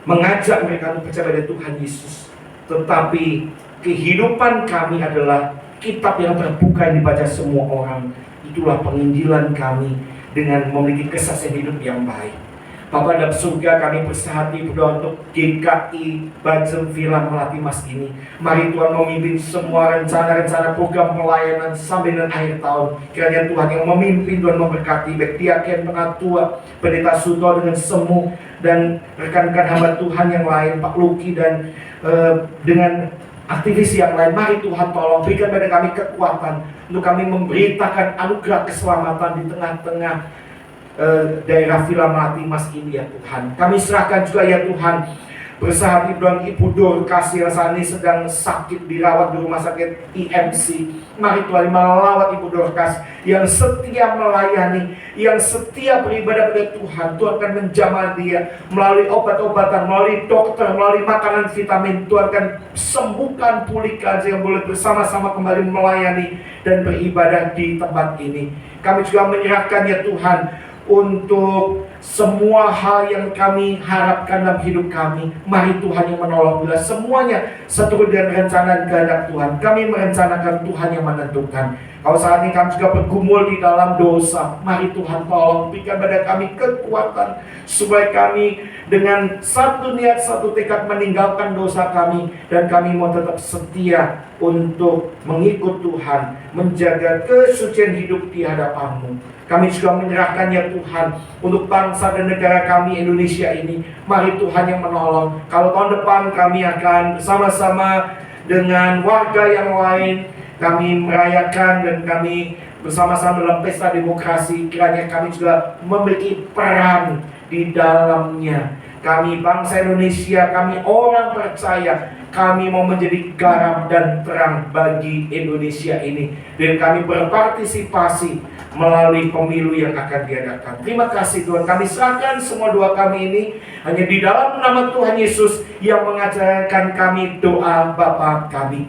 mengajak mereka untuk percaya pada Tuhan Yesus, tetapi kehidupan kami adalah kitab yang terbuka yang dibaca semua orang. Itulah penginjilan kami dengan memiliki kesaksian hidup yang baik. Bapa dalam surga, kami bersehati berdoa untuk GKI Banten Villa Melati Mas ini. Mari Tuhan memimpin semua rencana-rencana program pelayanan sampai dengan akhir tahun. Kiranya Tuhan yang memimpin, Tuhan memberkati baik diaken, penatua, pendeta Suto dengan semu, dan rekan-rekan hamba Tuhan yang lain, Pak Luki dan dengan aktivis yang lain. Mari Tuhan tolong berikan pada kami kekuatan untuk kami memberitakan anugerah keselamatan di tengah-tengah daerah Villa Melati Mas ini ya Tuhan. Kami serahkan juga ya Tuhan Bersahabat dengan Ibu Dorcas yang saat ini sedang sakit dirawat di rumah sakit IMC. Mari Tuhan melawat Ibu Dorcas yang setia melayani, yang setia beribadah pada Tuhan. Tuhan akan menjamah dia melalui obat-obatan, melalui dokter, melalui makanan vitamin. Tuhan akan sembuhkan, pulihkan sehingga boleh bersama-sama kembali melayani dan beribadah di tempat ini. Kami juga menyerahkan ya Tuhan untuk semua hal yang kami harapkan dalam hidup kami. Mari Tuhan yang menolong, bila semuanya seturut dengan rencana dan kehendak Tuhan. Kami merencanakan, Tuhan yang menentukan. Kalau saat ini kami juga bergumul di dalam dosa, mari Tuhan tolong berikan pada kami kekuatan supaya kami dengan satu niat, satu tekad meninggalkan dosa kami, dan kami mau tetap setia untuk mengikut Tuhan, menjaga kesucian hidup di hadapan-Mu. Kami juga menyerahkannya Tuhan untuk bangsa dan negara kami Indonesia ini. Mari Tuhan yang menolong. Kalau tahun depan kami akan bersama-sama dengan warga yang lain, kami merayakan dan kami bersama-sama dalam pesta demokrasi. Kiranya kami juga memiliki peran di dalamnya. Kami bangsa Indonesia, kami orang percaya, kami mau menjadi garam dan terang bagi Indonesia ini. Dan kami berpartisipasi melalui pemilu yang akan diadakan. Terima kasih Tuhan, kami serahkan semua doa kami ini hanya di dalam nama Tuhan Yesus yang mengajarkan kami doa Bapa kami.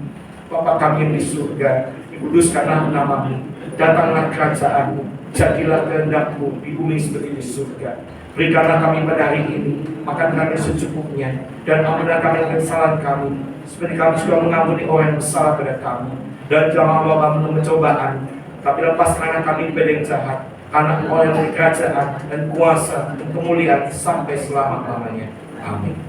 Bapa kami yang di surga, dikuduskanlah nama-Mu, datanglah kerajaan-Mu, jadilah kehendak-Mu di bumi seperti di surga. Berikanlah kami pada hari ini makan kami secukupnya, dan ampunilah kami kesalahan kami, seperti kami juga mengampuni orang yang bersalah pada kami. Dan jangan bawa kami dalam pencobaan, tapi lepaskanlah kami dari yang jahat, karena Engkau yang memiliki kerajaan dan kuasa dan kemuliaan sampai selama-lamanya. Amin.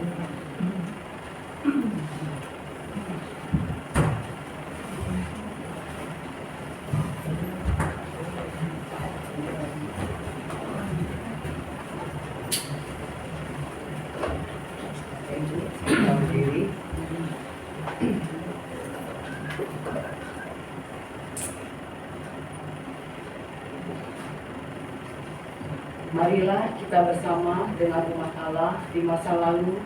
Marilah kita bersama dengan umat Allah di masa lalu,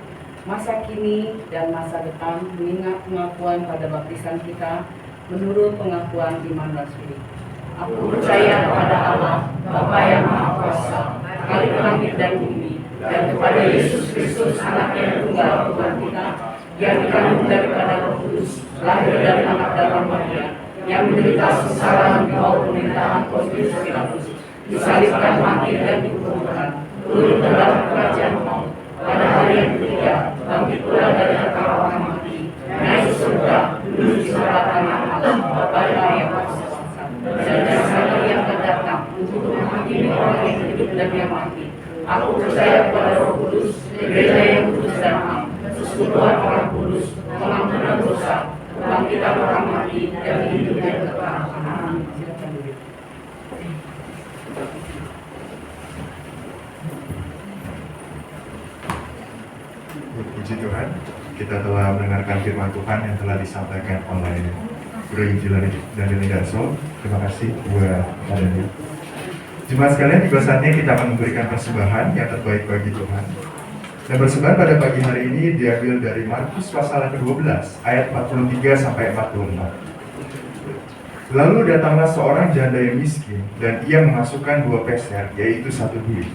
masa kini, dan masa depan mengingat pengakuan pada baptisan kita menurut pengakuan iman rasuli. Aku percaya kepada Allah, Bapa yang Maha Kuasa, Khalik langit dan bumi, dan kepada Yesus Kristus, Anaknya yang tunggal Tuhan kita, yang dikandung daripada Roh Kudus, lahir dari anak darah Maria, yang menderita sengsara di bawah pemerintahan Pontius Pilatus, disalibkan, mati dan dikuburkan, turun ke dalam kerajaan maut, pada hari yang ketiga bangkit pula dari antara orang mati, naik ke surga, duduk di sebelah kanan Allah Bapa yang Kuasa, dan dari sana Ia akan datang untuk menghakimi orang yang hidup dan yang mati. Aku percaya kepada Roh Kudus, gereja yang kudus dan am, persekutuan orang kudus, pengampunan dosa, kebangkitan orang mati, dan hidup yang kekal. Amin. Silakan duduk. Puji Tuhan, kita telah mendengarkan firman Tuhan yang telah disampaikan oleh Guru Injil Daniel Daso. Terima kasih buat Pak Daniel. Jemaat sekalian, tiba saatnya kita akan memberikan persembahan yang terbaik bagi Tuhan. Dan persembahan pada pagi hari ini diambil dari Markus pasal ke-12 ayat 43 sampai 44. Lalu datanglah seorang janda yang miskin, dan ia memasukkan 2 peser, yaitu 1 duit.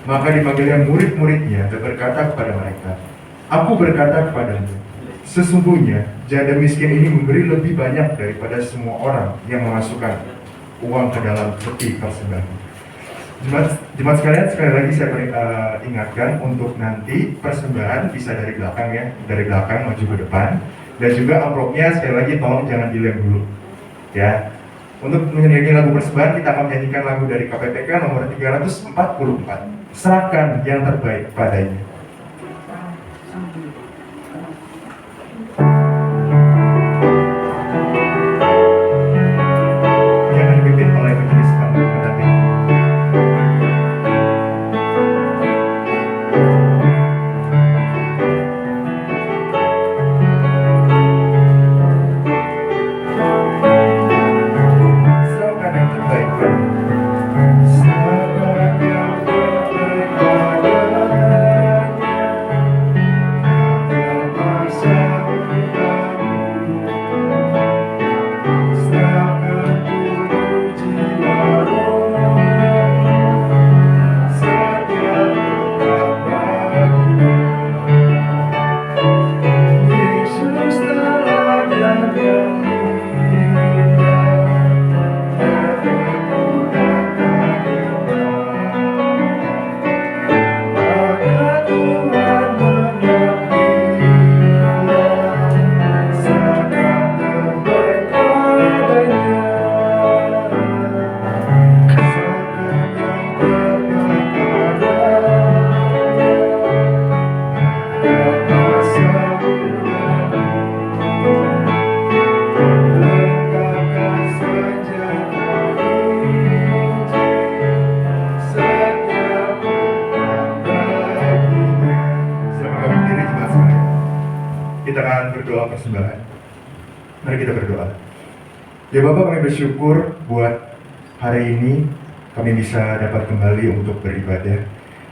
Maka dipanggilnya murid-muridnya dan berkata kepada mereka, Aku berkata kepadamu, sesungguhnya janda miskin ini memberi lebih banyak daripada semua orang yang memasukkan uang ke dalam peti persembahan. Jemaat sekalian, sekali lagi saya ingatkan untuk nanti persembahan bisa dari belakang ya, dari belakang maju ke depan, dan juga amplopnya sekali lagi tolong jangan dilem dulu, ya. Untuk menyanyikan lagu persembahan kita akan menyanyikan lagu dari KPPK nomor 344. Serahkan yang terbaik padanya. Yang dipimpin oleh majelis panggung pendamping. Serahkan yang terbaik padanya. Serahkan yang terbaik padanya. kita akan berdoa persembahan. Mari kita berdoa. Ya Bapak, kami bersyukur buat hari ini kami bisa dapat kembali untuk beribadah.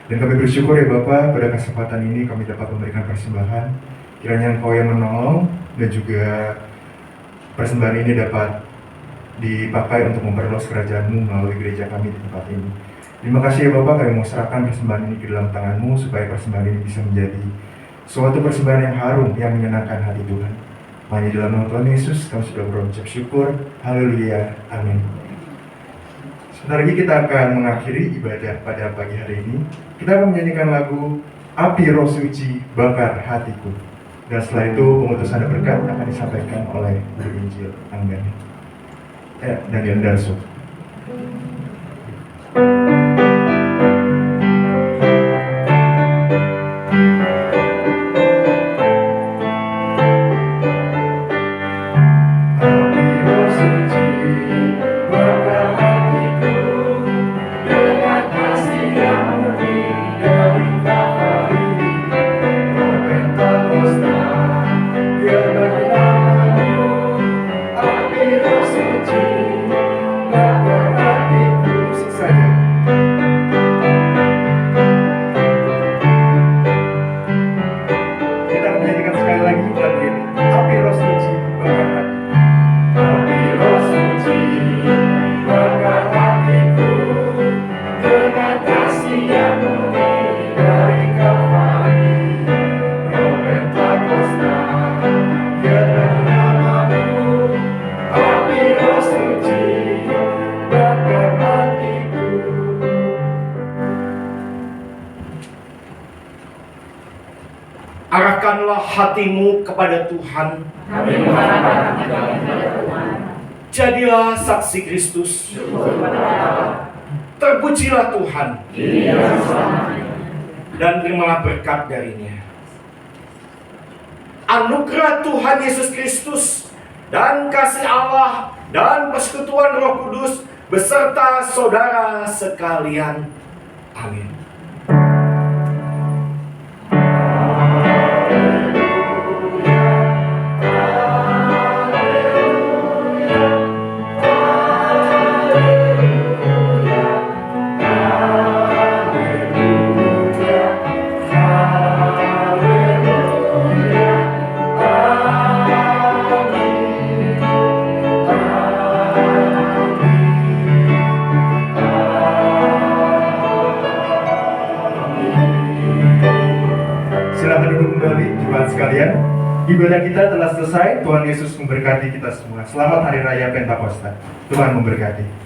Dan kami bersyukur ya Bapak, pada kesempatan ini kami dapat memberikan persembahan. Kiranya Engkau yang menolong dan juga persembahan ini dapat dipakai untuk memperluas kerajaan-Mu melalui gereja kami di tempat ini. Terima kasih ya Bapak, kami mau serahkan persembahan ini ke dalam tangan-Mu supaya persembahan ini bisa menjadi suatu persembahan yang harum, yang menyenangkan hati Tuhan. Hanya dalam nama Tuhan Yesus kami sudah berucap syukur. Haleluya. Amin. Sebentar lagi kita akan mengakhiri ibadah pada pagi hari ini. Kita akan menyanyikan lagu Api Roh Suci Bakar Hatiku. Dan setelah itu pengutusan berkat akan disampaikan oleh Guru Injil Anggani Daniel Darso. Arahkanlah hatimu kepada Tuhan. Jadilah saksi Kristus. Terpujilah Tuhan. Dan terimalah berkat darinya. Anugerah Tuhan Yesus Kristus dan kasih Allah dan persekutuan Roh Kudus beserta saudara sekalian. Amin. Sekalian, ibadah kita telah selesai. Tuhan Yesus memberkati kita semua. Selamat Hari Raya Pentakosta. Tuhan memberkati.